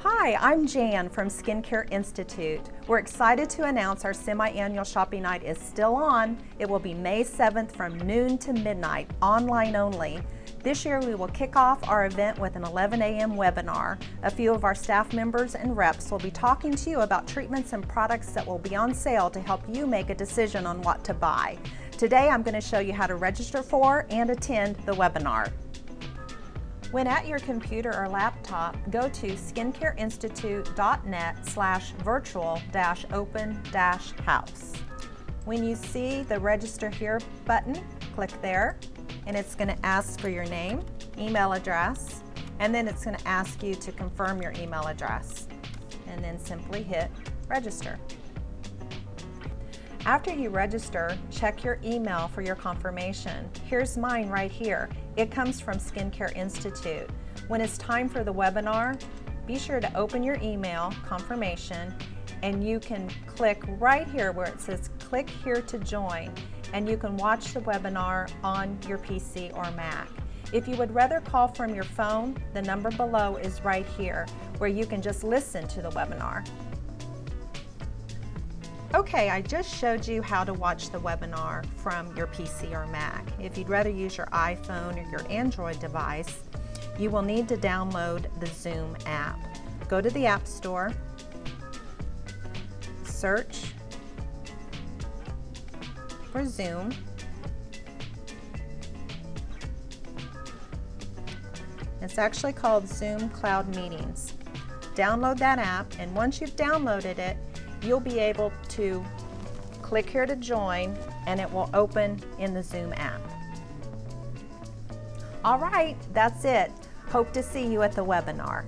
Hi, I'm Jan from Skincare Institute. We're excited to announce our semi-annual shopping night is still on. It will be May 7th from noon to midnight, online only. This year we will kick off our event with an 11 a.m. webinar. A few of our staff members and reps will be talking to you about treatments and products that will be on sale to help you make a decision on what to buy. Today I'm going to show you how to register for and attend the webinar. When at your computer or laptop, go to skincareinstitute.net/virtual-open-house. When you see the Register Here button, click there, and it's going to ask for your name, email address, and then it's going to ask you to confirm your email address, and then simply hit Register. After you register, check your email for your confirmation. Here's mine right here. It comes from Skincare Institute. When it's time for the webinar, be sure to open your email confirmation, and you can click right here where it says click here to join, and you can watch the webinar on your PC or Mac. If you would rather call from your phone, the number below is right here where you can just listen to the webinar. Okay, I just showed you how to watch the webinar from your PC or Mac. If you'd rather use your iPhone or your Android device, you will need to download the Zoom app. Go to the App Store, search for Zoom, it's actually called Zoom Cloud Meetings. Download that app, and once you've downloaded it, you'll be able to click here to join, and it will open in the Zoom app. All right, that's it. Hope to see you at the webinar.